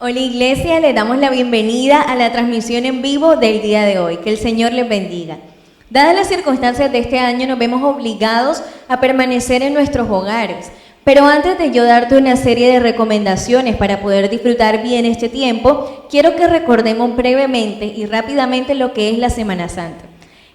Hola Iglesia, les damos la bienvenida a la transmisión en vivo del día de hoy. Que el Señor les bendiga. Dadas las circunstancias de este año, nos vemos obligados a permanecer en nuestros hogares. Pero antes de yo darte una serie de recomendaciones para poder disfrutar bien este tiempo, quiero que recordemos brevemente y rápidamente lo que es la Semana Santa.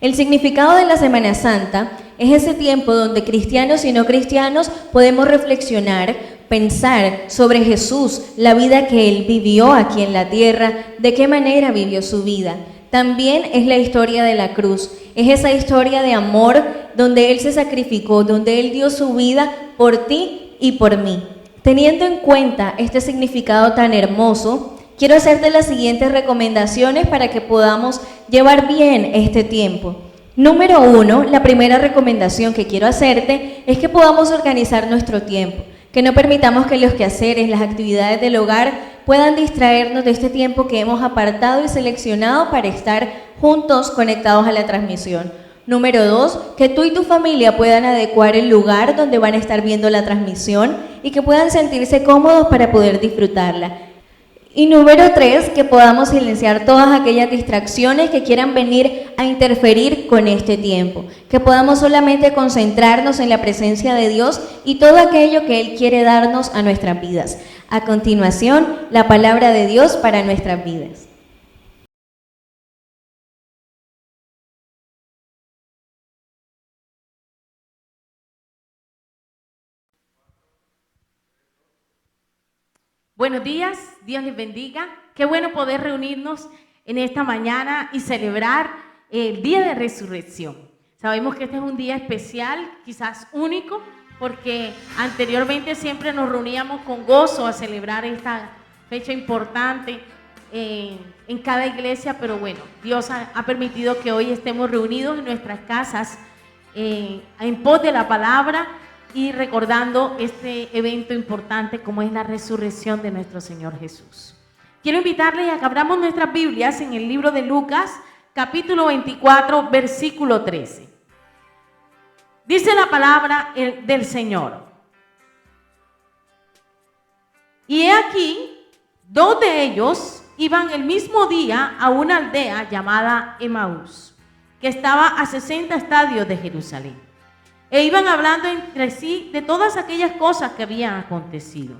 El significado de la Semana Santa es ese tiempo donde cristianos y no cristianos podemos reflexionar, pensar sobre Jesús, la vida que Él vivió aquí en la tierra, de qué manera vivió su vida. También es la historia de la cruz, es esa historia de amor donde Él se sacrificó, donde Él dio su vida por ti y por mí. Teniendo en cuenta este significado tan hermoso, quiero hacerte las siguientes recomendaciones para que podamos llevar bien este tiempo. Número 1, la primera recomendación que quiero hacerte es que podamos organizar nuestro tiempo, que no permitamos que los quehaceres, las actividades del hogar puedan distraernos de este tiempo que hemos apartado y seleccionado para estar juntos conectados a la transmisión. Número 2, que tú y tu familia puedan adecuar el lugar donde van a estar viendo la transmisión y que puedan sentirse cómodos para poder disfrutarla. Y número 3, que podamos silenciar todas aquellas distracciones que quieran venir a interferir con este tiempo. Que podamos solamente concentrarnos en la presencia de Dios y todo aquello que Él quiere darnos a nuestras vidas. A continuación, la palabra de Dios para nuestras vidas. Buenos días, Dios les bendiga. Qué bueno poder reunirnos en esta mañana y celebrar el Día de Resurrección. Sabemos que este es un día especial, quizás único, porque anteriormente siempre nos reuníamos con gozo a celebrar esta fecha importante en cada iglesia, pero bueno, Dios ha permitido que hoy estemos reunidos en nuestras casas en pos de la palabra y recordando este evento importante como es la resurrección de nuestro Señor Jesús. Quiero invitarles a que abramos nuestras Biblias en el libro de Lucas, capítulo 24, versículo 13. Dice la palabra del Señor. Y he aquí, 2 de ellos iban el mismo día a una aldea llamada Emaús, que estaba a 60 estadios de Jerusalén. E iban hablando entre sí de todas aquellas cosas que habían acontecido.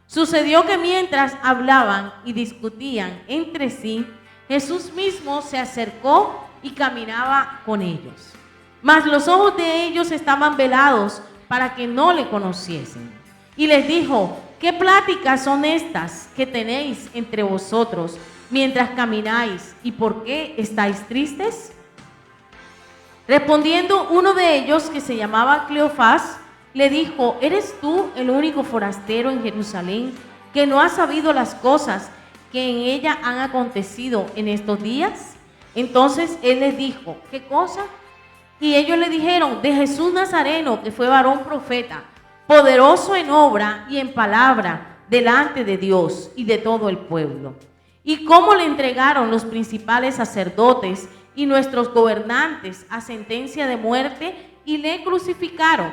Sucedió que mientras hablaban y discutían entre sí, Jesús mismo se acercó y caminaba con ellos. Mas los ojos de ellos estaban velados para que no le conociesen. Y les dijo: ¿qué pláticas son estas que tenéis entre vosotros mientras camináis? ¿Y por qué estáis tristes? Respondiendo uno de ellos, que se llamaba Cleofás, le dijo: ¿eres tú el único forastero en Jerusalén que no has sabido las cosas que en ella han acontecido en estos días? Entonces él les dijo: ¿qué cosa? Y ellos le dijeron: de Jesús Nazareno, que fue varón profeta, poderoso en obra y en palabra delante de Dios y de todo el pueblo. Y cómo le entregaron los principales sacerdotes y nuestros gobernantes a sentencia de muerte y le crucificaron.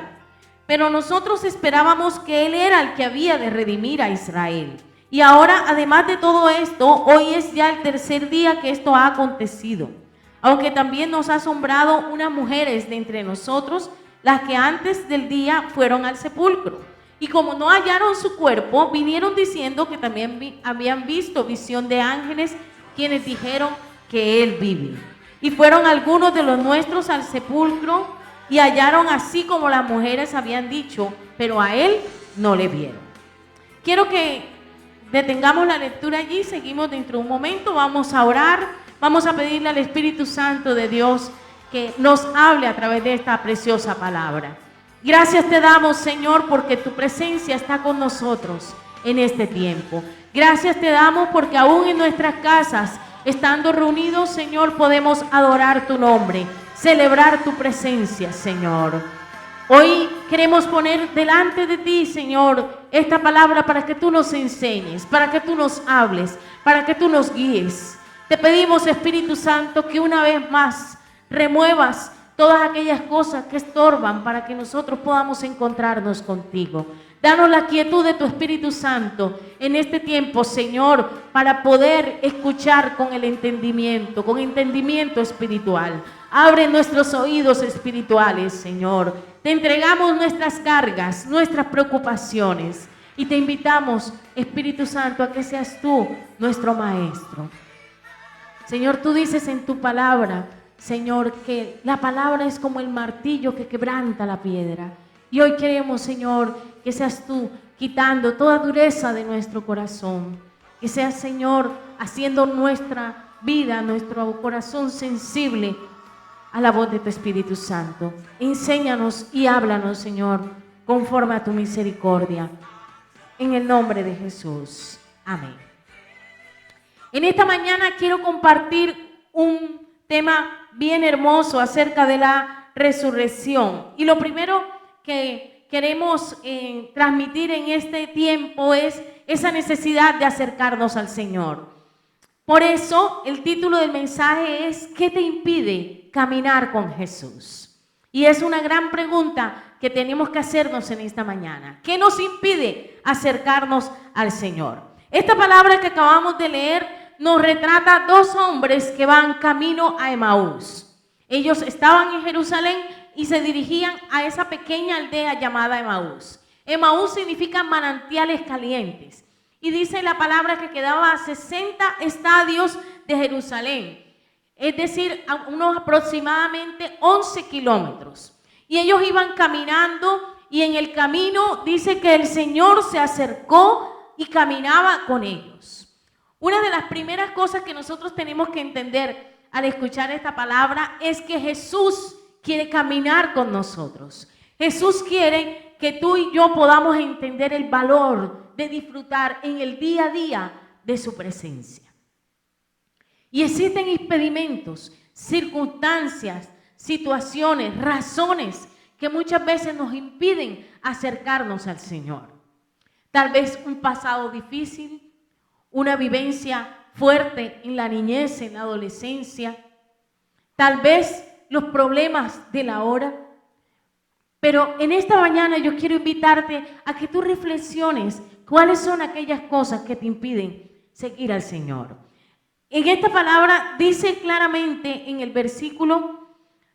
Pero nosotros esperábamos que Él era el que había de redimir a Israel. Y ahora, además de todo esto, hoy es ya el 3er día que esto ha acontecido. Aunque también nos ha asombrado unas mujeres de entre nosotros, las que antes del día fueron al sepulcro. Y como no hallaron su cuerpo, vinieron diciendo que también habían visto visión de ángeles, quienes dijeron que Él vive. Y fueron algunos de los nuestros al sepulcro y hallaron así como las mujeres habían dicho, pero a Él no le vieron. Quiero que detengamos la lectura allí, seguimos dentro de un momento, vamos a orar, vamos a pedirle al Espíritu Santo de Dios que nos hable a través de esta preciosa palabra. Gracias te damos, Señor, porque tu presencia está con nosotros en este tiempo. Gracias te damos porque aún en nuestras casas, estando reunidos, Señor, podemos adorar tu nombre, celebrar tu presencia, Señor. Hoy queremos poner delante de ti, Señor, esta palabra para que tú nos enseñes, para que tú nos hables, para que tú nos guíes. Te pedimos, Espíritu Santo, que una vez más remuevas todas aquellas cosas que estorban para que nosotros podamos encontrarnos contigo. Danos la quietud de tu Espíritu Santo en este tiempo, Señor, para poder escuchar con entendimiento espiritual. Abre nuestros oídos espirituales, Señor. Te entregamos nuestras cargas, nuestras preocupaciones y te invitamos, Espíritu Santo, a que seas tú nuestro Maestro. Señor, tú dices en tu palabra, Señor, que la palabra es como el martillo que quebranta la piedra. Y hoy queremos, Señor, que seas tú quitando toda dureza de nuestro corazón. Que seas, Señor, haciendo nuestra vida, nuestro corazón sensible a la voz de tu Espíritu Santo. Enséñanos y háblanos, Señor, conforme a tu misericordia. En el nombre de Jesús. Amén. En esta mañana quiero compartir un tema bien hermoso acerca de la resurrección. Y lo primero que queremos transmitir en este tiempo es esa necesidad de acercarnos al Señor. Por eso el título del mensaje es ¿qué te impide caminar con Jesús? Y es una gran pregunta que tenemos que hacernos en esta mañana. ¿Qué nos impide acercarnos al Señor? Esta palabra que acabamos de leer nos retrata dos hombres que van camino a Emaús. Ellos estaban en Jerusalén y se dirigían a esa pequeña aldea llamada Emaús. Emaús significa manantiales calientes. Y dice la palabra que quedaba a 60 estadios de Jerusalén. Es decir, a unos aproximadamente 11 kilómetros. Y ellos iban caminando y en el camino dice que el Señor se acercó y caminaba con ellos. Una de las primeras cosas que nosotros tenemos que entender al escuchar esta palabra es que Jesús quiere caminar con nosotros. Jesús quiere que tú y yo podamos entender el valor de disfrutar en el día a día de su presencia. Y existen impedimentos, circunstancias, situaciones, razones que muchas veces nos impiden acercarnos al Señor. Tal vez un pasado difícil, una vivencia fuerte en la niñez, en la adolescencia, tal vez los problemas de la hora. Pero en esta mañana yo quiero invitarte a que tú reflexiones cuáles son aquellas cosas que te impiden seguir al Señor. En esta palabra dice claramente en el versículo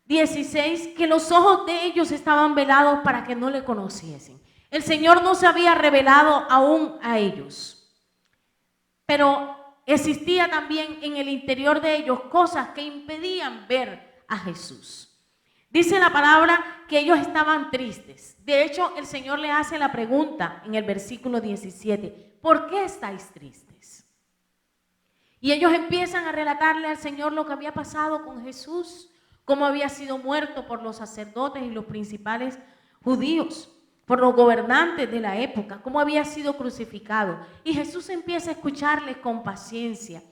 16 que los ojos de ellos estaban velados para que no le conociesen. El Señor no se había revelado aún a ellos. Pero existía también en el interior de ellos cosas que impedían ver a Jesús. Dice la palabra que ellos estaban tristes. De hecho, el Señor le hace la pregunta en el versículo 17, ¿por qué estáis tristes? Y ellos empiezan a relatarle al Señor lo que había pasado con Jesús, cómo había sido muerto por los sacerdotes y los principales judíos, por los gobernantes de la época, cómo había sido crucificado. Y Jesús empieza a escucharles con paciencia.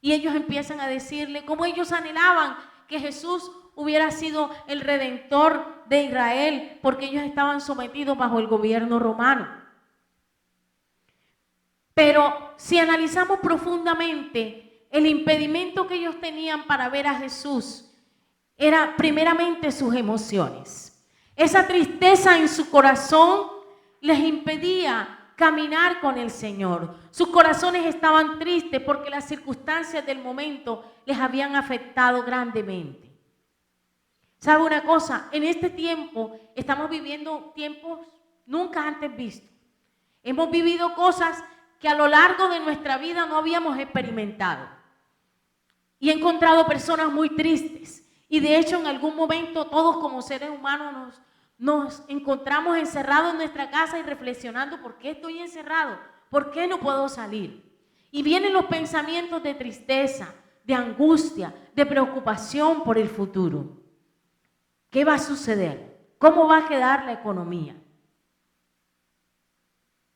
Y ellos empiezan a decirle cómo ellos anhelaban que Jesús hubiera sido el redentor de Israel, porque ellos estaban sometidos bajo el gobierno romano. Pero si analizamos profundamente, el impedimento que ellos tenían para ver a Jesús era primeramente sus emociones. Esa tristeza en su corazón les impedía caminar con el Señor. Sus corazones estaban tristes porque las circunstancias del momento les habían afectado grandemente. ¿Sabe una cosa? En este tiempo estamos viviendo tiempos nunca antes vistos. Hemos vivido cosas que a lo largo de nuestra vida no habíamos experimentado. Y he encontrado personas muy tristes. Y de hecho en algún momento todos como seres humanos nos encontramos encerrados en nuestra casa y reflexionando, ¿por qué estoy encerrado? ¿Por qué no puedo salir? Y vienen los pensamientos de tristeza, de angustia, de preocupación por el futuro. ¿Qué va a suceder? ¿Cómo va a quedar la economía?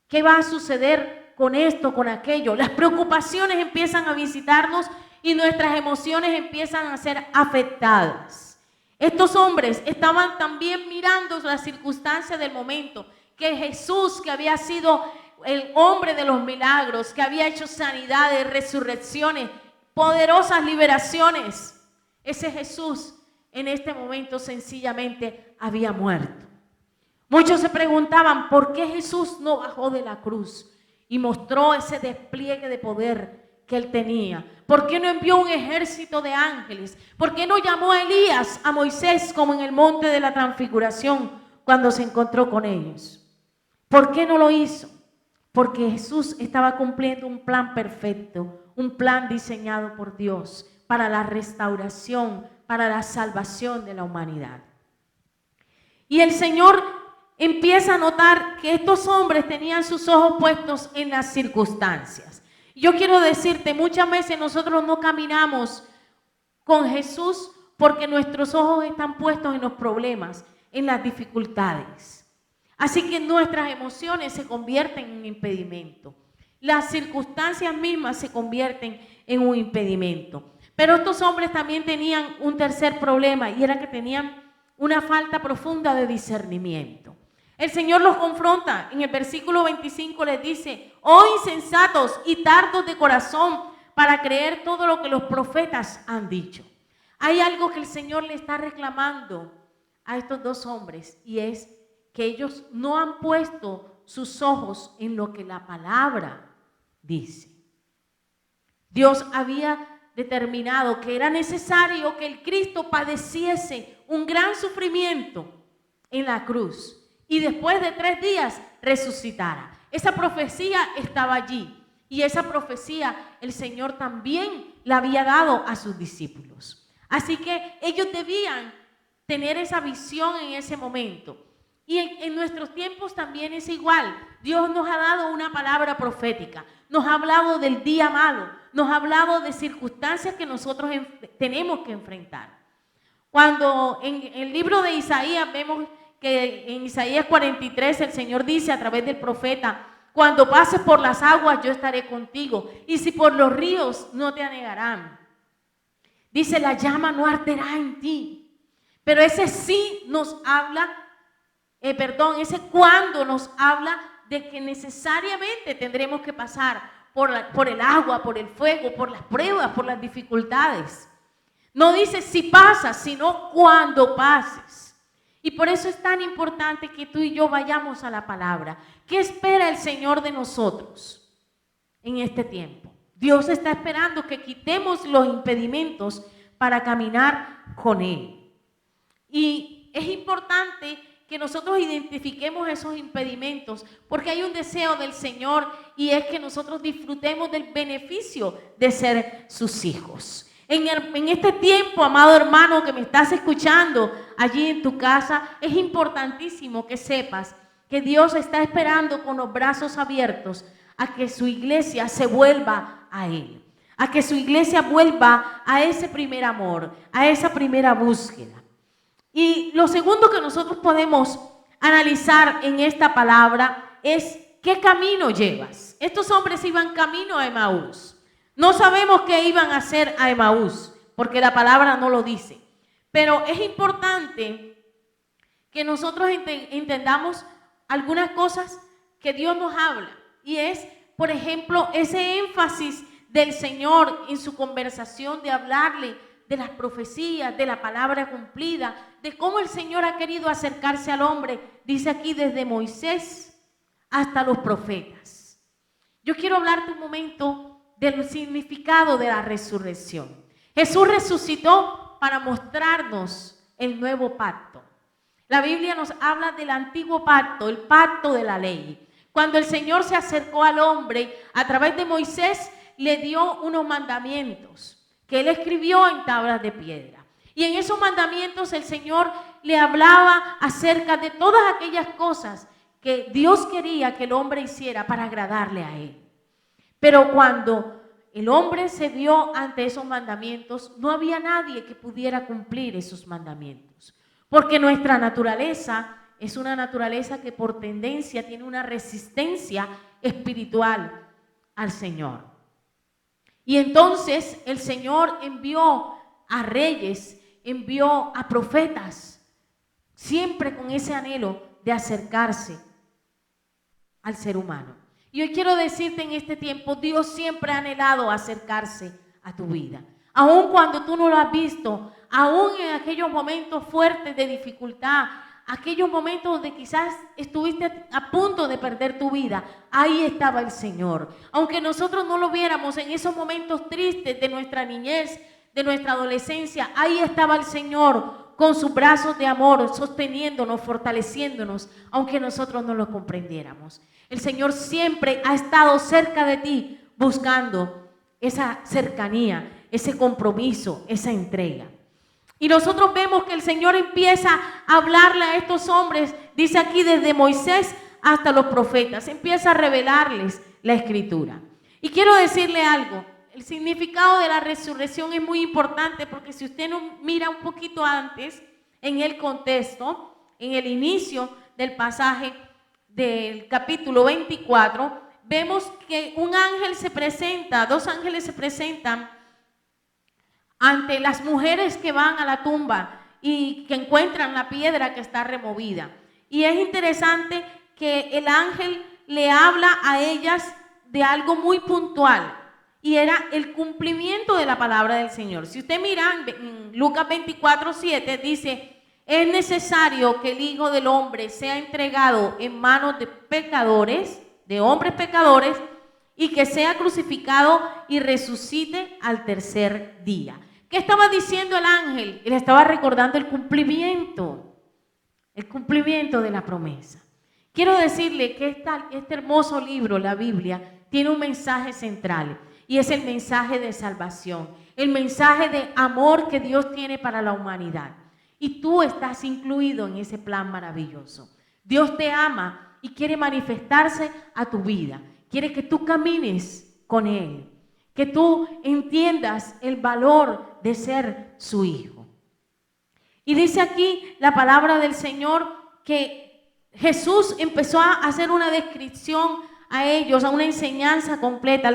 ¿Qué va a suceder con esto, con aquello? Las preocupaciones empiezan a visitarnos y nuestras emociones empiezan a ser afectadas. Estos hombres estaban también mirando las circunstancias del momento, que Jesús, que había sido el hombre de los milagros, que había hecho sanidades, resurrecciones, poderosas liberaciones, ese Jesús en este momento sencillamente había muerto. Muchos se preguntaban por qué Jesús no bajó de la cruz y mostró ese despliegue de poder que él tenía. ¿Por qué no envió un ejército de ángeles? ¿Por qué no llamó a Elías, a Moisés, como en el monte de la transfiguración cuando se encontró con ellos? ¿Por qué no lo hizo? Porque Jesús estaba cumpliendo un plan perfecto, un plan diseñado por Dios para la restauración, para la salvación de la humanidad. Y el Señor empieza a notar que estos hombres tenían sus ojos puestos en las circunstancias. Yo quiero decirte, muchas veces nosotros no caminamos con Jesús porque nuestros ojos están puestos en los problemas, en las dificultades. Así que nuestras emociones se convierten en un impedimento. Las circunstancias mismas se convierten en un impedimento. Pero estos hombres también tenían un tercer problema, y era que tenían una falta profunda de discernimiento. El Señor los confronta. En el versículo 25 les dice: oh insensatos y tardos de corazón para creer todo lo que los profetas han dicho. Hay algo que el Señor le está reclamando a estos dos hombres, y es que ellos no han puesto sus ojos en lo que la palabra dice. Dios había determinado que era necesario que el Cristo padeciese un gran sufrimiento en la cruz y después de 3 días resucitara. Esa profecía estaba allí, y esa profecía el Señor también la había dado a sus discípulos. Así que ellos debían tener esa visión en ese momento. Y en nuestros tiempos también es igual. Dios nos ha dado una palabra profética, nos ha hablado del día malo, nos ha hablado de circunstancias que nosotros tenemos que enfrentar. Cuando en el libro de Isaías vemos que en Isaías 43 el Señor dice a través del profeta: cuando pases por las aguas yo estaré contigo, y si por los ríos no te anegarán. Dice: la llama no arderá en ti. Pero ese sí nos habla, ese cuando nos habla de que necesariamente tendremos que pasar por el agua, por el fuego, por las pruebas, por las dificultades. No dice si pasas, sino cuando pases. Y por eso es tan importante que tú y yo vayamos a la palabra. ¿Qué espera el Señor de nosotros en este tiempo? Dios está esperando que quitemos los impedimentos para caminar con Él. Y es importante que nosotros identifiquemos esos impedimentos, porque hay un deseo del Señor, y es que nosotros disfrutemos del beneficio de ser sus hijos. En este tiempo, amado hermano que me estás escuchando allí en tu casa, es importantísimo que sepas que Dios está esperando con los brazos abiertos a que su iglesia se vuelva a Él, a que su iglesia vuelva a ese primer amor, a esa primera búsqueda. Y lo segundo que nosotros podemos analizar en esta palabra es: ¿qué camino llevas? Estos hombres iban camino a Emaús. No sabemos qué iban a hacer a Emaús, porque la palabra no lo dice. Pero es importante que nosotros entendamos algunas cosas que Dios nos habla. Y es, por ejemplo, ese énfasis del Señor en su conversación de hablarle de las profecías, de la palabra cumplida, de cómo el Señor ha querido acercarse al hombre, dice aquí, desde Moisés hasta los profetas. Yo quiero hablarte un momento del significado de la resurrección. Jesús resucitó para mostrarnos el nuevo pacto. La Biblia nos habla del antiguo pacto, el pacto de la ley. Cuando el Señor se acercó al hombre a través de Moisés, le dio unos mandamientos que él escribió en tablas de piedra. Y en esos mandamientos el Señor le hablaba acerca de todas aquellas cosas que Dios quería que el hombre hiciera para agradarle a Él. Pero cuando el hombre se vio ante esos mandamientos, no había nadie que pudiera cumplir esos mandamientos. Porque nuestra naturaleza es una naturaleza que por tendencia tiene una resistencia espiritual al Señor. Y entonces el Señor envió a reyes, envió a profetas, siempre con ese anhelo de acercarse al ser humano. Y hoy quiero decirte en este tiempo, Dios siempre ha anhelado acercarse a tu vida. Aun cuando tú no lo has visto, aun en aquellos momentos fuertes de dificultad, aquellos momentos donde quizás estuviste a punto de perder tu vida, ahí estaba el Señor. Aunque nosotros no lo viéramos en esos momentos tristes de nuestra niñez, de nuestra adolescencia, ahí estaba el Señor con sus brazos de amor, sosteniéndonos, fortaleciéndonos, aunque nosotros no lo comprendiéramos. El Señor siempre ha estado cerca de ti, buscando esa cercanía, ese compromiso, esa entrega. Y nosotros vemos que el Señor empieza a hablarle a estos hombres, dice aquí desde Moisés hasta los profetas, empieza a revelarles la Escritura. Y quiero decirle algo, el significado de la resurrección es muy importante porque si usted no mira un poquito antes, en el contexto, en el inicio del pasaje del capítulo 24, vemos que un ángel se presenta, dos ángeles se presentan ante las mujeres que van a la tumba y que encuentran la piedra que está removida. Y es interesante que el ángel le habla a ellas de algo muy puntual y era el cumplimiento de la palabra del Señor. Si usted mira en Lucas 24:7 dice: es necesario que el Hijo del Hombre sea entregado en manos de pecadores, de hombres pecadores, y que sea crucificado y resucite al tercer día. ¿Qué estaba diciendo el ángel? Él estaba recordando el cumplimiento de la promesa. Quiero decirle que este hermoso libro, la Biblia, tiene un mensaje central y es el mensaje de salvación, el mensaje de amor que Dios tiene para la humanidad. Y tú estás incluido en ese plan maravilloso. Dios te ama y quiere manifestarse a tu vida. Quiere que tú camines con Él, que tú entiendas el valor de ser su hijo. Y dice aquí la palabra del Señor que Jesús empezó a hacer una descripción a ellos, a una enseñanza completa,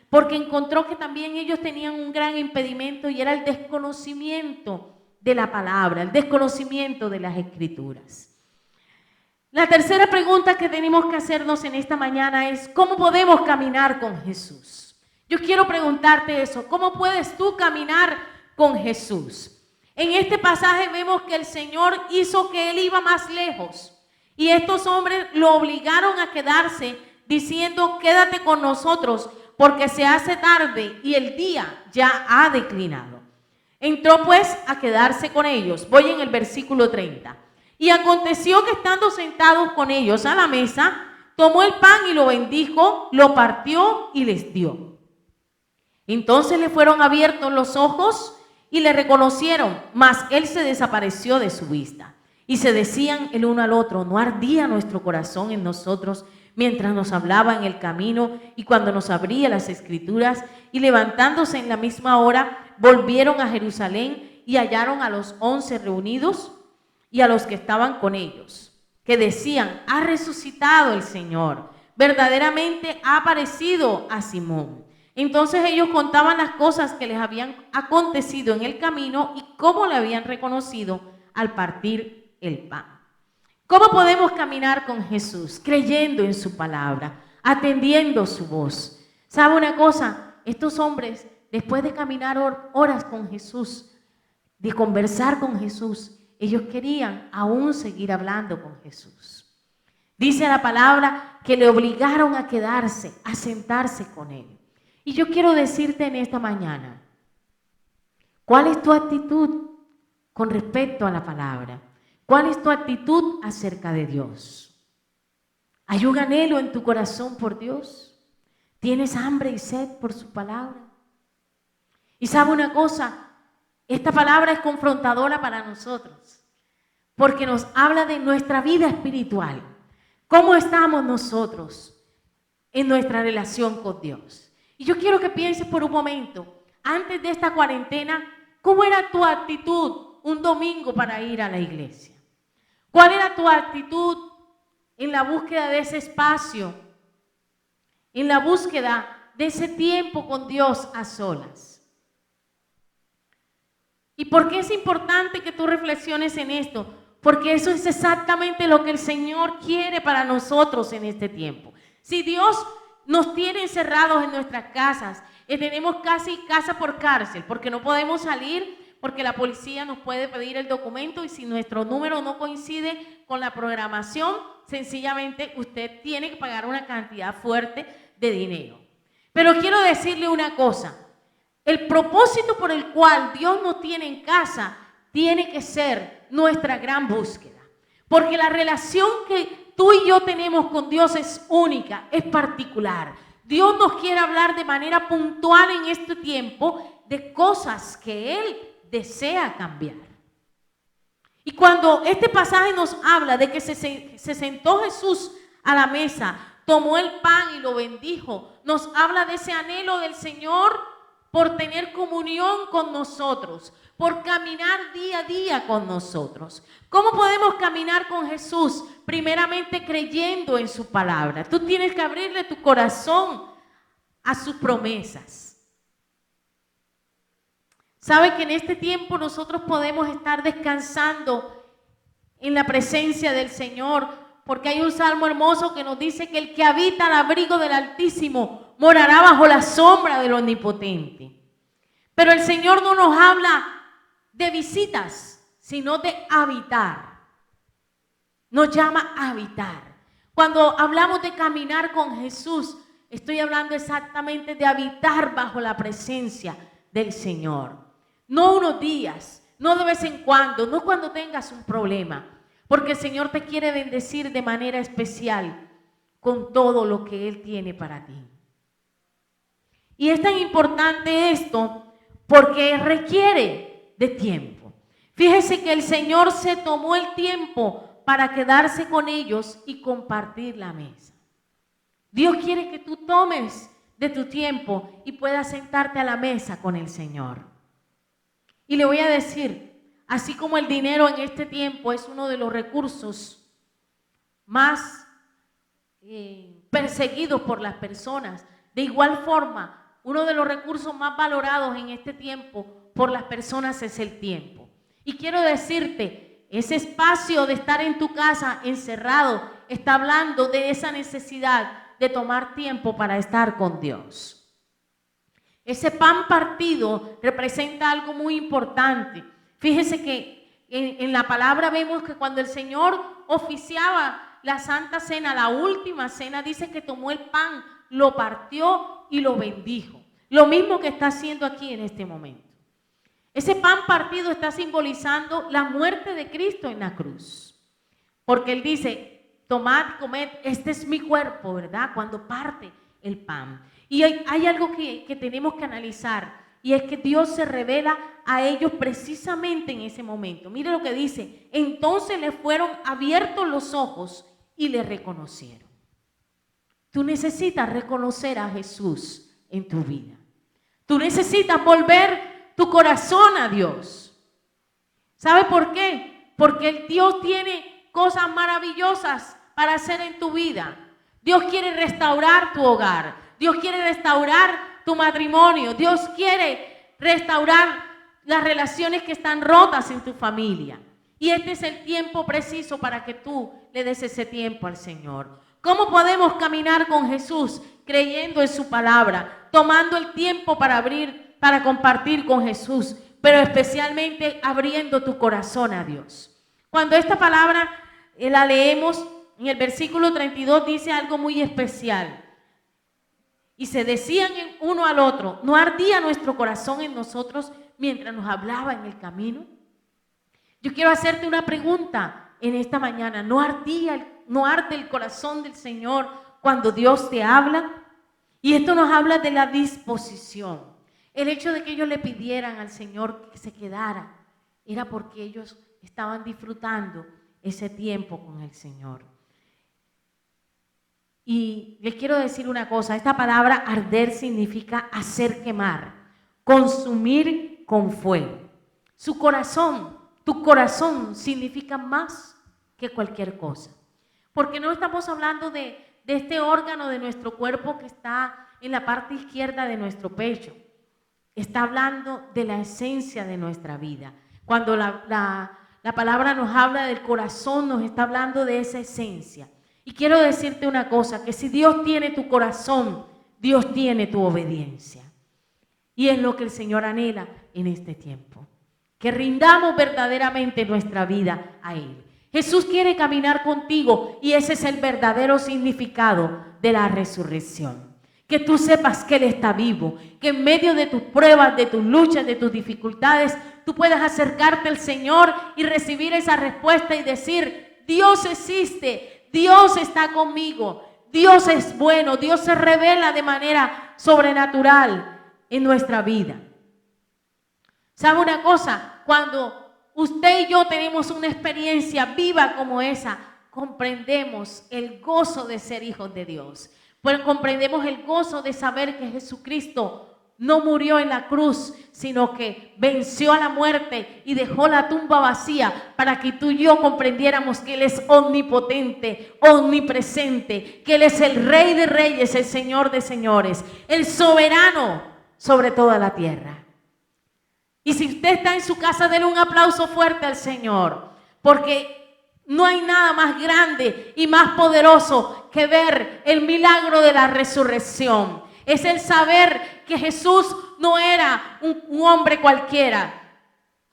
porque encontró que también ellos tenían un gran impedimento y era el desconocimiento de la palabra, el desconocimiento de las Escrituras. La tercera pregunta que tenemos que hacernos en esta mañana es: ¿cómo podemos caminar con Jesús? Yo quiero preguntarte eso, ¿cómo puedes tú caminar con Jesús? En este pasaje vemos que el Señor hizo que Él iba más lejos y estos hombres lo obligaron a quedarse diciendo: quédate con nosotros porque se hace tarde y el día ya ha declinado. Entró pues a quedarse con ellos. Voy en el versículo 30. Y aconteció que estando sentados con ellos a la mesa, tomó el pan y lo bendijo, lo partió y les dio. Entonces le fueron abiertos los ojos y le reconocieron, mas él se desapareció de su vista. Y se decían el uno al otro: ¿no ardía nuestro corazón en nosotros mientras nos hablaba en el camino y cuando nos abría las Escrituras? Y levantándose en la misma hora, volvieron a Jerusalén y hallaron a los 11 reunidos y a los que estaban con ellos, que decían: ha resucitado el Señor, verdaderamente ha aparecido a Simón. Entonces ellos contaban las cosas que les habían acontecido en el camino y cómo le habían reconocido al partir el pan. ¿Cómo podemos caminar con Jesús? Creyendo en su palabra, atendiendo su voz. ¿Sabe una cosa? Estos hombres, después de caminar horas con Jesús, de conversar con Jesús, ellos querían aún seguir hablando con Jesús. Dice la palabra que le obligaron a quedarse, a sentarse con Él. Y yo quiero decirte en esta mañana, ¿cuál es tu actitud con respecto a la palabra? ¿Cuál es tu actitud acerca de Dios? ¿Hay un anhelo en tu corazón por Dios? ¿Tienes hambre y sed por su palabra? Y sabe una cosa, esta palabra es confrontadora para nosotros, porque nos habla de nuestra vida espiritual. ¿Cómo estamos nosotros en nuestra relación con Dios? Y yo quiero que pienses por un momento, antes de esta cuarentena, ¿cómo era tu actitud un domingo para ir a la iglesia? ¿Cuál era tu actitud en la búsqueda de ese espacio, en la búsqueda de ese tiempo con Dios a solas? ¿Y por qué es importante que tú reflexiones en esto? Porque eso es exactamente lo que el Señor quiere para nosotros en este tiempo. Si Dios nos tiene encerrados en nuestras casas, tenemos casi casa por cárcel, porque no podemos salir, porque la policía nos puede pedir el documento y si nuestro número no coincide con la programación, sencillamente usted tiene que pagar una cantidad fuerte de dinero. Pero quiero decirle una cosa, el propósito por el cual Dios nos tiene en casa tiene que ser nuestra gran búsqueda, porque la relación que tú y yo tenemos con Dios es única, es particular. Dios nos quiere hablar de manera puntual en este tiempo de cosas que Él desea cambiar. Y cuando este pasaje nos habla de que se sentó Jesús a la mesa, tomó el pan y lo bendijo, nos habla de ese anhelo del Señor por tener comunión con nosotros, por caminar día a día con nosotros. ¿Cómo podemos caminar con Jesús? Primeramente creyendo en su palabra. Tú tienes que abrirle tu corazón a sus promesas. ¿Sabe que en este tiempo nosotros podemos estar descansando en la presencia del Señor? Porque hay un salmo hermoso que nos dice que el que habita al abrigo del Altísimo morará bajo la sombra del Omnipotente. Pero el Señor no nos habla de visitas, sino de habitar. Nos llama a habitar. Cuando hablamos de caminar con Jesús, estoy hablando exactamente de habitar bajo la presencia del Señor. No unos días, no de vez en cuando, no cuando tengas un problema, porque el Señor te quiere bendecir de manera especial con todo lo que Él tiene para ti. Y es tan importante esto porque requiere de tiempo. Fíjese que el Señor se tomó el tiempo para quedarse con ellos y compartir la mesa. Dios quiere que tú tomes de tu tiempo y puedas sentarte a la mesa con el Señor. Y le voy a decir, así como el dinero en este tiempo es uno de los recursos más perseguidos por las personas, de igual forma, uno de los recursos más valorados en este tiempo por las personas es el tiempo. Y quiero decirte, ese espacio de estar en tu casa encerrado está hablando de esa necesidad de tomar tiempo para estar con Dios. Ese pan partido representa algo muy importante. Fíjese que en la palabra vemos que cuando el Señor oficiaba la Santa Cena, la última cena, dice que tomó el pan, lo partió y lo bendijo. Lo mismo que está haciendo aquí en este momento. Ese pan partido está simbolizando la muerte de Cristo en la cruz. Porque Él dice, tomad, comed, este es mi cuerpo, ¿verdad? Cuando parte el pan. Y hay algo que tenemos que analizar, y es que Dios se revela a ellos precisamente en ese momento. Mire lo que dice, entonces le fueron abiertos los ojos y le reconocieron. Tú necesitas reconocer a Jesús en tu vida. Tú necesitas volver tu corazón a Dios. ¿Sabe por qué? Porque el Dios tiene cosas maravillosas para hacer en tu vida. Dios quiere restaurar tu hogar. Dios quiere restaurar tu matrimonio. Dios quiere restaurar las relaciones que están rotas en tu familia. Y este es el tiempo preciso para que tú le des ese tiempo al Señor. ¿Cómo podemos caminar con Jesús? Creyendo en su palabra, tomando el tiempo para compartir con Jesús, pero especialmente abriendo tu corazón a Dios. Cuando esta palabra la leemos, en el versículo 32 dice algo muy especial. Y se decían uno al otro, ¿no ardía nuestro corazón en nosotros mientras nos hablaba en el camino? Yo quiero hacerte una pregunta en esta mañana. ¿No arde el corazón del Señor cuando Dios te habla? Y esto nos habla de la disposición. El hecho de que ellos le pidieran al Señor que se quedara era porque ellos estaban disfrutando ese tiempo con el Señor. Y les quiero decir una cosa, esta palabra arder significa hacer quemar, consumir con fuego. Su corazón, tu corazón significa más que cualquier cosa. Porque no estamos hablando de este órgano de nuestro cuerpo que está en la parte izquierda de nuestro pecho. Está hablando de la esencia de nuestra vida. Cuando la palabra nos habla del corazón, nos está hablando de esa esencia. Y quiero decirte una cosa, que si Dios tiene tu corazón, Dios tiene tu obediencia. Y es lo que el Señor anhela en este tiempo. que rindamos verdaderamente nuestra vida a Él. Jesús quiere caminar contigo y ese es el verdadero significado de la resurrección. Que tú sepas que Él está vivo, que en medio de tus pruebas, de tus luchas, de tus dificultades, tú puedas acercarte al Señor y recibir esa respuesta y decir: Dios existe, Dios está conmigo, Dios es bueno, Dios se revela de manera sobrenatural en nuestra vida. ¿Sabe una cosa? Cuando usted y yo tenemos una experiencia viva como esa, comprendemos el gozo de ser hijos de Dios. Pues comprendemos el gozo de saber que Jesucristo no murió en la cruz, sino que venció a la muerte y dejó la tumba vacía para que tú y yo comprendiéramos que Él es omnipotente, omnipresente, que Él es el Rey de Reyes, el Señor de Señores, el soberano sobre toda la tierra. Y si usted está en su casa, denle un aplauso fuerte al Señor, porque no hay nada más grande y más poderoso que ver el milagro de la resurrección. Es el saber que Jesús no era un hombre cualquiera,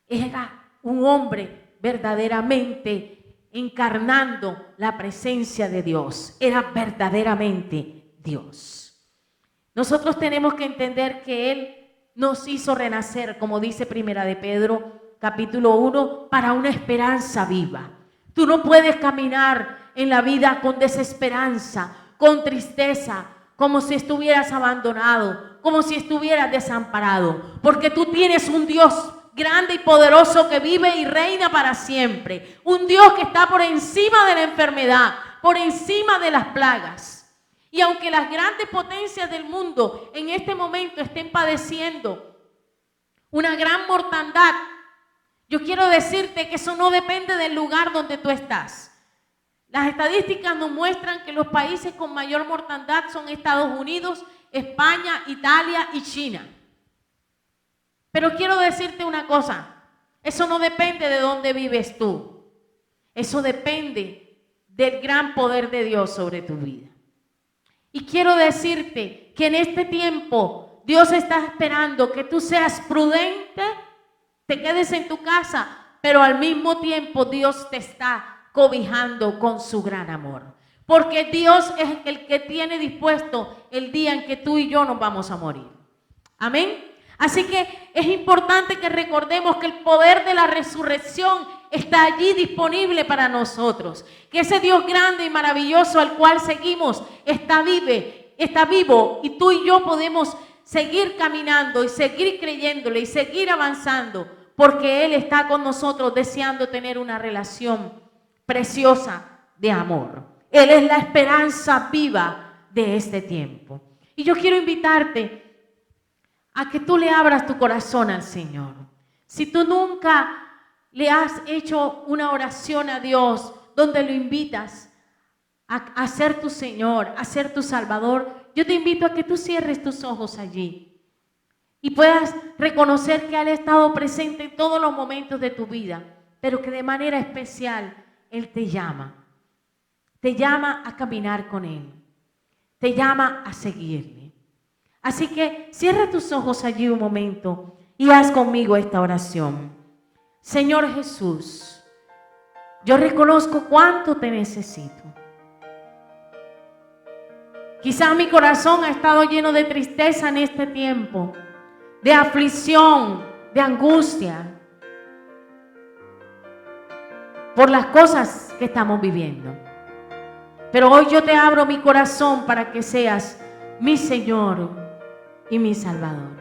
era un hombre verdaderamente encarnando la presencia de Dios, era verdaderamente Dios. Nosotros tenemos que entender que Él nos hizo renacer, como dice Primera de Pedro, capítulo 1, para una esperanza viva. Tú no puedes caminar en la vida con desesperanza, con tristeza, como si estuvieras abandonado, como si estuvieras desamparado, porque tú tienes un Dios grande y poderoso que vive y reina para siempre, un Dios que está por encima de la enfermedad, por encima de las plagas. Y aunque las grandes potencias del mundo en este momento estén padeciendo una gran mortandad, yo quiero decirte que eso no depende del lugar donde tú estás. Las estadísticas nos muestran que los países con mayor mortandad son Estados Unidos, España, Italia y China. Pero quiero decirte una cosa, eso no depende de dónde vives tú. Eso depende del gran poder de Dios sobre tu vida. Y quiero decirte que en este tiempo Dios está esperando que tú seas prudente, te quedes en tu casa, pero al mismo tiempo Dios te está cobijando con su gran amor. Porque Dios es el que tiene dispuesto el día en que tú y yo nos vamos a morir. Amén. Así que es importante que recordemos que el poder de la resurrección está allí disponible para nosotros. Que ese Dios grande y maravilloso al cual seguimos está vivo y tú y yo podemos seguir caminando y seguir creyéndole y seguir avanzando porque Él está con nosotros deseando tener una relación preciosa de amor. Él es la esperanza viva de este tiempo. Y yo quiero invitarte a que tú le abras tu corazón al Señor. Si tú nunca le has hecho una oración a Dios donde lo invitas a ser tu Señor, a ser tu Salvador, yo te invito a que tú cierres tus ojos allí y puedas reconocer que Él ha estado presente en todos los momentos de tu vida, pero que de manera especial Él te llama a caminar con Él, te llama a seguirle. Así que cierra tus ojos allí un momento y haz conmigo esta oración. Señor Jesús, yo reconozco cuánto te necesito. Quizá mi corazón ha estado lleno de tristeza en este tiempo, de aflicción, de angustia, por las cosas que estamos viviendo. Pero hoy yo te abro mi corazón para que seas mi Señor y mi Salvador.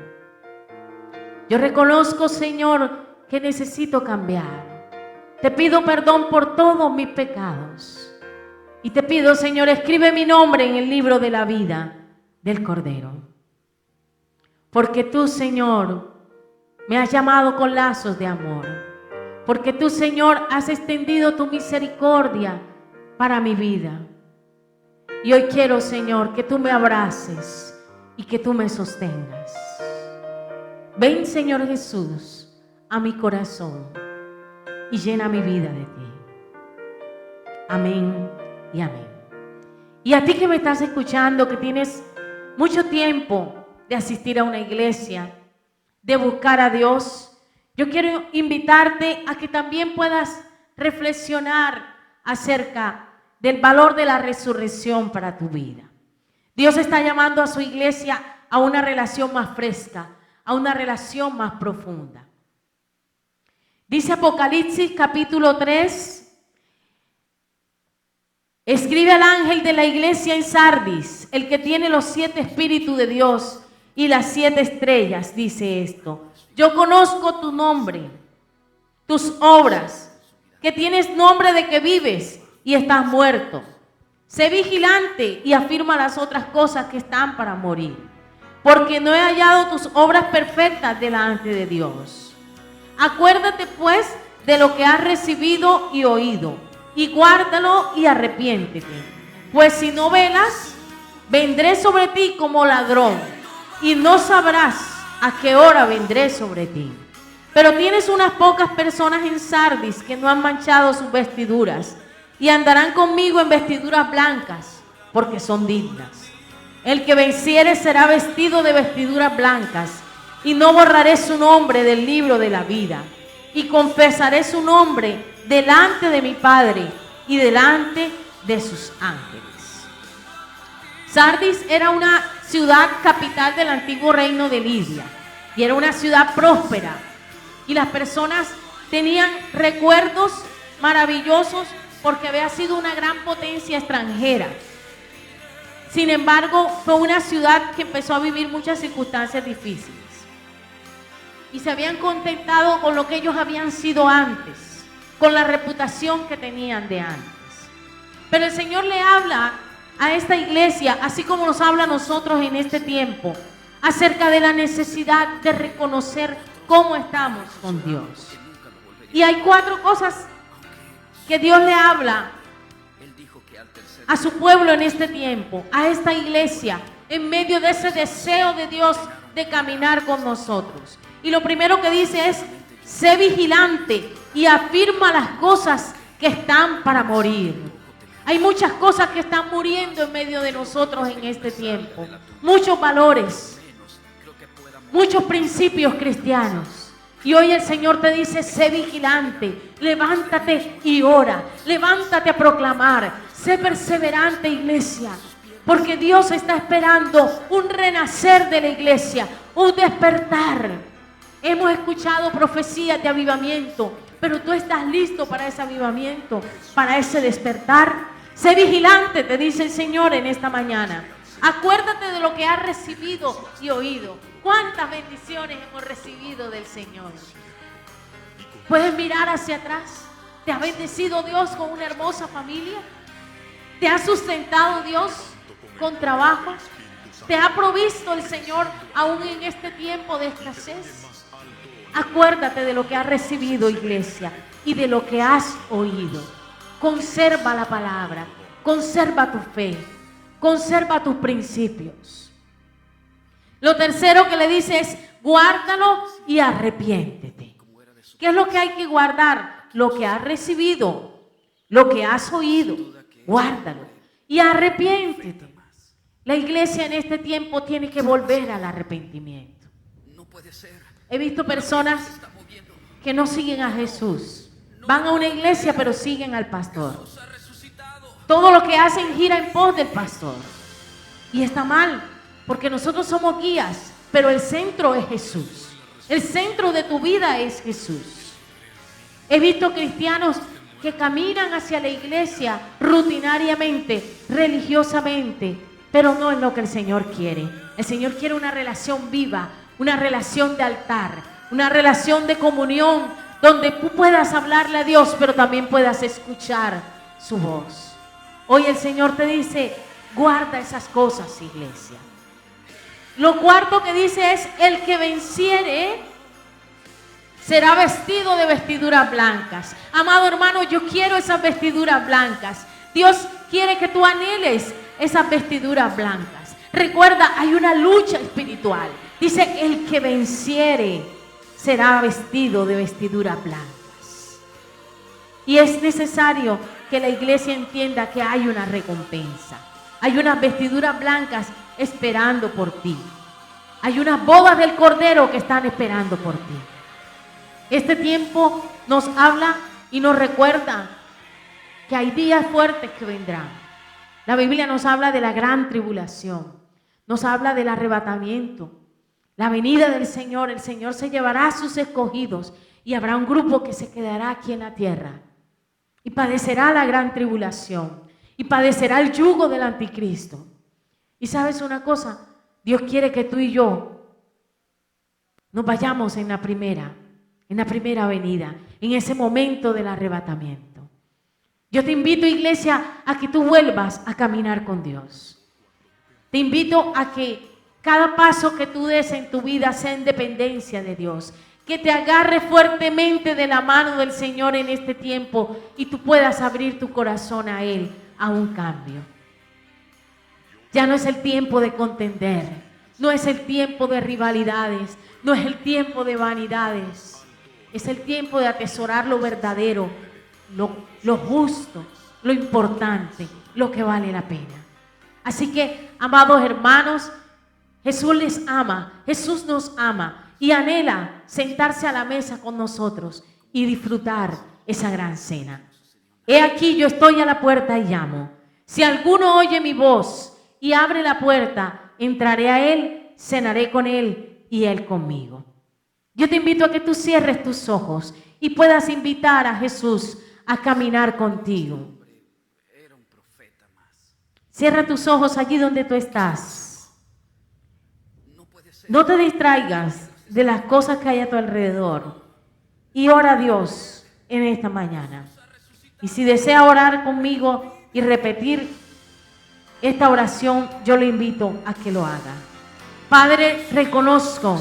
Yo reconozco, Señor, que necesito cambiar. Te pido perdón por todos mis pecados. Y te pido, Señor, escribe mi nombre en el libro de la vida del Cordero. Porque tú, Señor, me has llamado con lazos de amor. Porque tú, Señor, has extendido tu misericordia para mi vida. Y hoy quiero, Señor, que tú me abraces y que tú me sostengas. Ven, Señor Jesús, a mi corazón y llena mi vida de ti. Amén y amén. Y a ti que me estás escuchando, que tienes mucho tiempo de asistir a una iglesia, de buscar a Dios, Yo quiero invitarte a que también puedas reflexionar acerca del valor de la resurrección para tu vida. Dios está llamando a su iglesia a una relación más fresca, a una relación más profunda. Dice Apocalipsis capítulo 3, escribe al ángel de la iglesia en Sardis, el que tiene los 7 espíritus de Dios y las 7 estrellas, dice esto: yo conozco tu nombre, tus obras, que tienes nombre de que vives y estás muerto. Sé vigilante y afirma las otras cosas que están para morir, porque no he hallado tus obras perfectas delante de Dios. Acuérdate pues de lo que has recibido y oído, y guárdalo y arrepiéntete. Pues si no velas, vendré sobre ti como ladrón, y no sabrás a qué hora vendré sobre ti. Pero tienes unas pocas personas en Sardis que no han manchado sus vestiduras, y andarán conmigo en vestiduras blancas, porque son dignas. El que venciere será vestido de vestiduras blancas, y no borraré su nombre del libro de la vida, y confesaré su nombre delante de mi Padre y delante de sus ángeles. Sardis era una ciudad capital del antiguo reino de Lidia, y era una ciudad próspera, y las personas tenían recuerdos maravillosos porque había sido una gran potencia extranjera. Sin embargo, fue una ciudad que empezó a vivir muchas circunstancias difíciles, y se habían contentado con lo que ellos habían sido antes, con la reputación que tenían de antes. Pero el Señor le habla a esta iglesia, así como nos habla a nosotros en este tiempo, acerca de la necesidad de reconocer cómo estamos con Dios. Y hay 4 cosas que Dios le habla a su pueblo en este tiempo, a esta iglesia, en medio de ese deseo de Dios de caminar con nosotros. Y lo primero que dice es: sé vigilante y afirma las cosas que están para morir. Hay muchas cosas que están muriendo en medio de nosotros en este tiempo. Muchos valores, muchos principios cristianos. Y hoy el Señor te dice: sé vigilante, levántate y ora, levántate a proclamar, sé perseverante, iglesia, porque Dios está esperando un renacer de la iglesia, un despertar. Hemos escuchado profecías de avivamiento, pero tú estás listo para ese avivamiento, para ese despertar. Sé vigilante, te dice el Señor en esta mañana. Acuérdate de lo que has recibido y oído. ¿Cuántas bendiciones hemos recibido del Señor? Puedes mirar hacia atrás. ¿Te ha bendecido Dios con una hermosa familia? ¿Te ha sustentado Dios con trabajo? ¿Te ha provisto el Señor aún en este tiempo de escasez? Acuérdate de lo que has recibido, iglesia, y de lo que has oído. Conserva la palabra, conserva tu fe, conserva tus principios. Lo tercero que le dice es: guárdalo y arrepiéntete. ¿Qué es lo que hay que guardar? Lo que has recibido, lo que has oído, guárdalo y arrepiéntete. La iglesia en este tiempo tiene que volver al arrepentimiento. He visto personas que no siguen a Jesús. Van a una iglesia pero siguen al pastor. Todo lo que hacen gira en pos del pastor. Y está mal, porque nosotros somos guías, pero el centro es Jesús. El centro de tu vida es Jesús. He visto cristianos que caminan hacia la iglesia rutinariamente, religiosamente, pero no es lo que el Señor quiere. El Señor quiere una relación viva, una relación de altar, una relación de comunión, donde tú puedas hablarle a Dios, pero también puedas escuchar su voz. Hoy el Señor te dice: guarda esas cosas, iglesia. Lo cuarto que dice es: el que venciere será vestido de vestiduras blancas. Amado hermano, yo quiero esas vestiduras blancas. Dios quiere que tú anheles esas vestiduras blancas. Recuerda, hay una lucha espiritual. Dice: el que venciere será vestido de vestiduras blancas. Y es necesario que la iglesia entienda que hay una recompensa. Hay unas vestiduras blancas esperando por ti. Hay unas bodas del Cordero que están esperando por ti. Este tiempo nos habla y nos recuerda que hay días fuertes que vendrán. La Biblia nos habla de la gran tribulación, nos habla del arrebatamiento, la venida del Señor. El Señor se llevará a sus escogidos y habrá un grupo que se quedará aquí en la tierra y padecerá la gran tribulación y padecerá el yugo del anticristo. Y sabes una cosa, Dios quiere que tú y yo nos vayamos en la primera venida, en ese momento del arrebatamiento. Yo te invito, iglesia, a que tú vuelvas a caminar con Dios. Te invito a que cada paso que tú des en tu vida sea en dependencia de Dios. Que te agarre fuertemente de la mano del Señor en este tiempo y tú puedas abrir tu corazón a Él, a un cambio. Ya no es el tiempo de contender, no es el tiempo de rivalidades, no es el tiempo de vanidades. Es el tiempo de atesorar lo verdadero, lo justo, lo importante, lo que vale la pena. Así que, amados hermanos, Jesús les ama, Jesús nos ama y anhela sentarse a la mesa con nosotros y disfrutar esa gran cena. He aquí, yo estoy a la puerta y llamo. Si alguno oye mi voz y abre la puerta, entraré a él, cenaré con él y él conmigo. Yo te invito a que tú cierres tus ojos y puedas invitar a Jesús a caminar contigo. Cierra tus ojos allí donde tú estás. No te distraigas de las cosas que hay a tu alrededor y ora a Dios en esta mañana. Y si desea orar conmigo y repetir esta oración, yo le invito a que lo haga. Padre, reconozco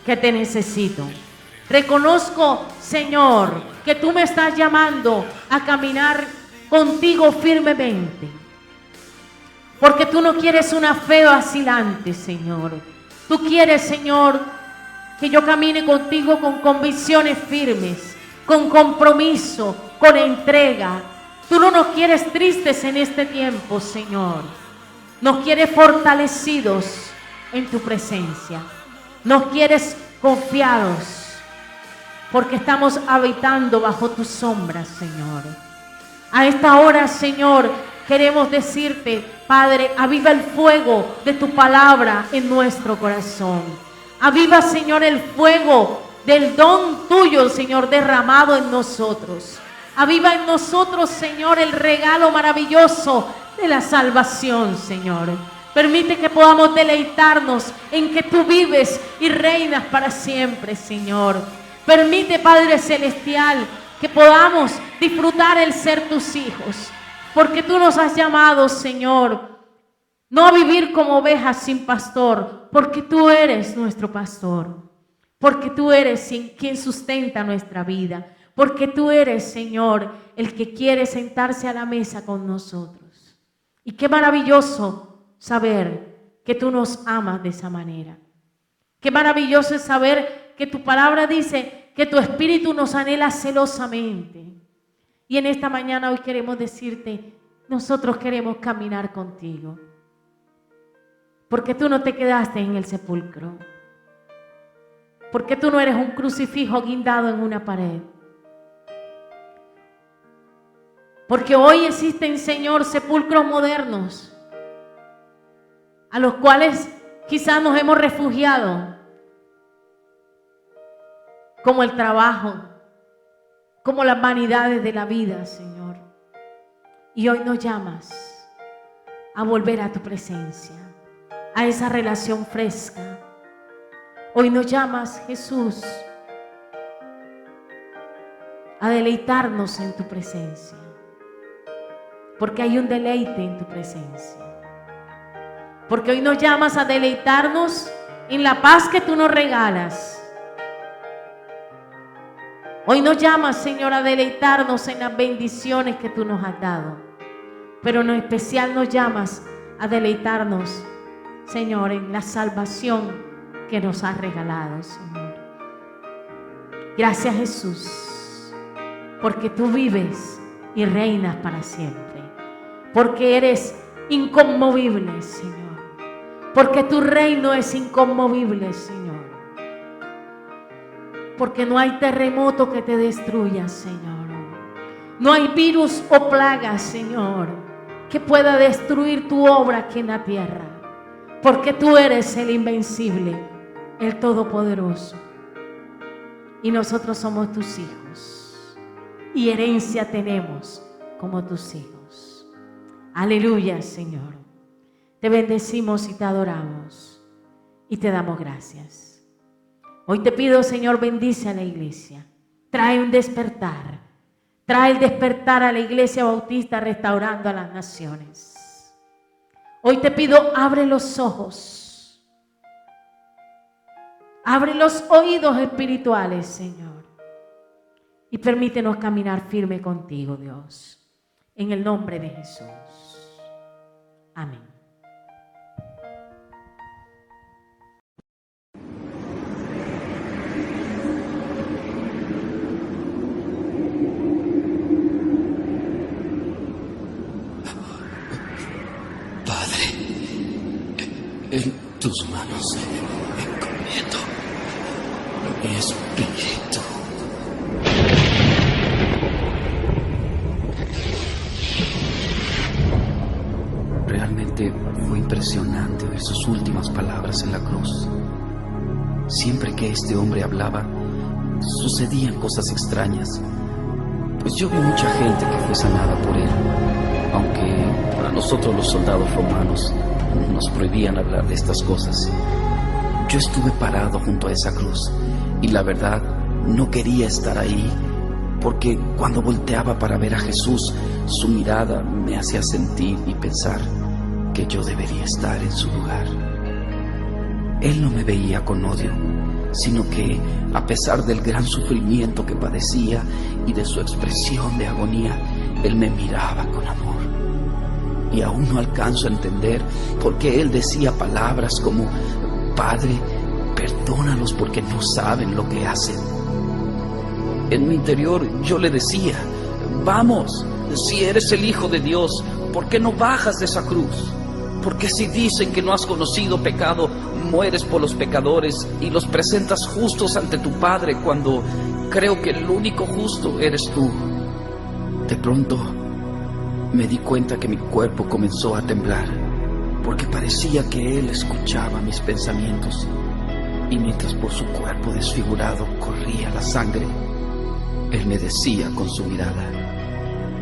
que te necesito. Reconozco, Señor, que tú me estás llamando a caminar contigo firmemente. Porque tú no quieres una fe vacilante, Señor. Tú quieres, Señor, que yo camine contigo con convicciones firmes, con compromiso, con entrega. Tú no nos quieres tristes en este tiempo, Señor. Nos quieres fortalecidos en tu presencia. Nos quieres confiados, porque estamos habitando bajo tus sombras, Señor. A esta hora, Señor, queremos decirte, Padre, aviva el fuego de tu palabra en nuestro corazón. Aviva, Señor, el fuego del don tuyo, Señor, derramado en nosotros. Aviva en nosotros, Señor, el regalo maravilloso de la salvación, Señor. Permite que podamos deleitarnos en que tú vives y reinas para siempre, Señor. Permite, Padre Celestial, que podamos disfrutar el ser tus hijos. Porque tú nos has llamado, Señor, no a vivir como ovejas sin pastor, porque tú eres nuestro pastor. Porque tú eres quien sustenta nuestra vida. Porque tú eres, Señor, el que quiere sentarse a la mesa con nosotros. Y qué maravilloso saber que tú nos amas de esa manera. Qué maravilloso es saber que tu palabra dice que tu espíritu nos anhela celosamente. Y en esta mañana hoy queremos decirte, nosotros queremos caminar contigo. Porque tú no te quedaste en el sepulcro. Porque tú no eres un crucifijo guindado en una pared. Porque hoy existen, Señor, sepulcros modernos a los cuales quizás nos hemos refugiado, como el trabajo, como las vanidades de la vida, Señor. Y hoy nos llamas a volver a tu presencia, a esa relación fresca. Hoy nos llamas, Jesús, a deleitarnos en tu presencia, porque hay un deleite en tu presencia. Porque hoy nos llamas a deleitarnos en la paz que tú nos regalas. Hoy nos llamas, Señor, a deleitarnos en las bendiciones que tú nos has dado. Pero en especial nos llamas a deleitarnos, Señor, en la salvación que nos has regalado, Señor. Gracias, Jesús, porque tú vives y reinas para siempre. Porque eres inconmovible, Señor. Porque tu reino es inconmovible, Señor. porque no hay terremoto que te destruya, Señor. No hay virus o plaga, Señor, que pueda destruir tu obra aquí en la tierra, porque tú eres el invencible, el todopoderoso. Y nosotros somos tus hijos, y herencia tenemos como tus hijos. Aleluya, Señor. Te bendecimos y te adoramos y te damos gracias. Hoy te pido, Señor, bendice a la iglesia. Trae un despertar. Trae el despertar a la Iglesia Bautista Restaurando a las Naciones. Hoy te pido, abre los ojos. Abre los oídos espirituales, Señor. Y permítenos caminar firme contigo, Dios. En el nombre de Jesús. Amén. En tus manos encomiendo mi espíritu. Realmente fue impresionante ver sus últimas palabras en la cruz. Siempre que este hombre hablaba, sucedían cosas extrañas. Pues yo vi mucha gente que fue sanada por él, aunque para nosotros los soldados romanos nos prohibían hablar de estas cosas. Yo estuve parado junto a esa cruz y la verdad no quería estar ahí, porque cuando volteaba para ver a Jesús, su mirada me hacía sentir y pensar que yo debería estar en su lugar. Él no me veía con odio, sino que a pesar del gran sufrimiento que padecía y de su expresión de agonía, Él me miraba con amor. Y aún no alcanzo a entender por qué Él decía palabras como: Padre, perdónalos porque no saben lo que hacen. En mi interior yo le decía: vamos, si eres el Hijo de Dios, ¿por qué no bajas de esa cruz? Porque si dicen que no has conocido pecado, mueres por los pecadores y los presentas justos ante tu Padre, cuando creo que el único justo eres tú. De pronto me di cuenta que mi cuerpo comenzó a temblar, porque parecía que Él escuchaba mis pensamientos, y mientras por su cuerpo desfigurado corría la sangre, Él me decía con su mirada: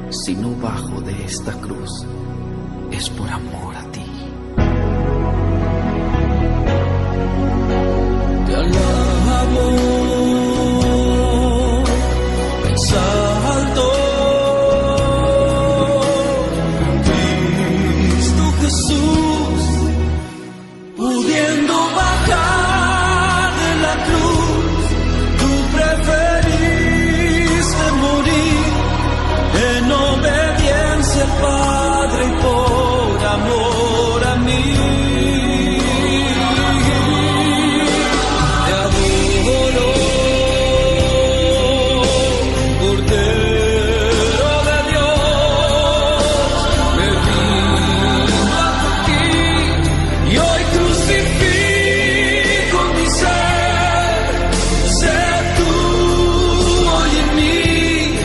si no bajo de esta cruz, es por amor a ti. Te alabo, te exalto, pudiendo bajar de la cruz, tú preferiste morir en obediencia al Padre y por amor a mí. Te adoro, Cordero de Dios, me rindo a ti y hoy crucifico mi ser. Sé tú hoy en mí,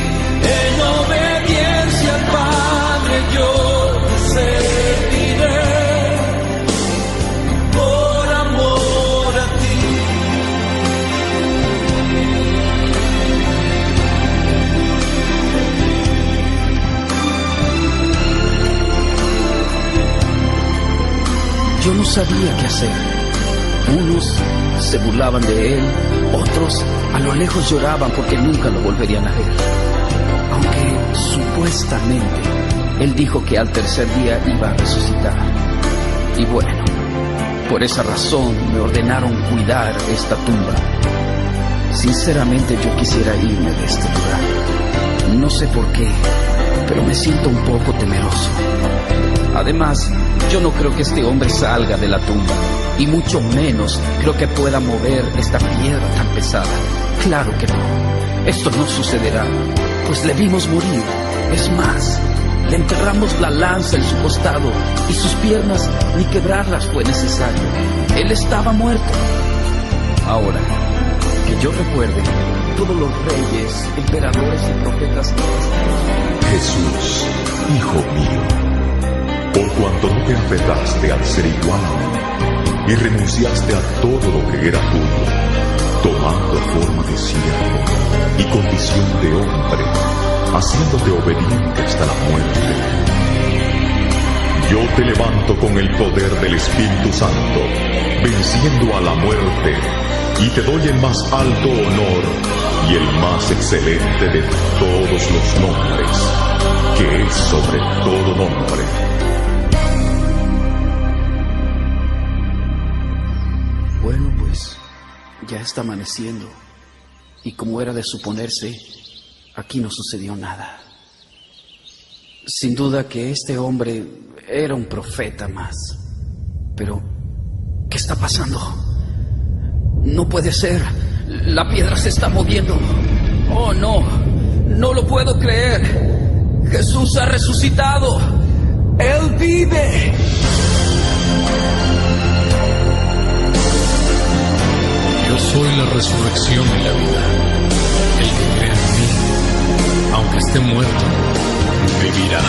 en obediencia al Padre yo te serviré, por amor a ti. Yo no sabía qué hacer. Unos se burlaban de Él, otros a lo lejos lloraban porque nunca lo volverían a ver. Aunque supuestamente Él dijo que al tercer día iba a resucitar. Y bueno, por esa razón me ordenaron cuidar esta tumba. Sinceramente yo quisiera irme de este lugar. No sé por qué, pero me siento un poco temeroso. Además, yo no creo que este hombre salga de la tumba, y mucho menos creo que pueda mover esta piedra tan pesada. Claro que no, esto no sucederá, pues le vimos morir. Es más, le enterramos la lanza en su costado y sus piernas ni quebrarlas fue necesario. Él estaba muerto. Ahora, Que yo recuerde, todos los reyes, emperadores y profetas. Jesús, Hijo mío, por cuanto no te aferraste al ser igual a mí y renunciaste a todo lo que era tuyo, tomando forma de siervo y condición de hombre, haciéndote obediente hasta la muerte. Yo te levanto con el poder del Espíritu Santo, venciendo a la muerte, y te doy el más alto honor y el más excelente de todos los nombres, que es sobre todo nombre. Bueno, pues ya está amaneciendo, y como era de suponerse, aquí no sucedió nada. Sin duda que este hombre era un profeta más. Pero, ¿qué está pasando? No puede ser. La piedra se está moviendo. Oh, no. No lo puedo creer. Jesús ha resucitado. Él vive. Yo soy la resurrección y la vida. El que cree en mí, aunque esté muerto, vivirá.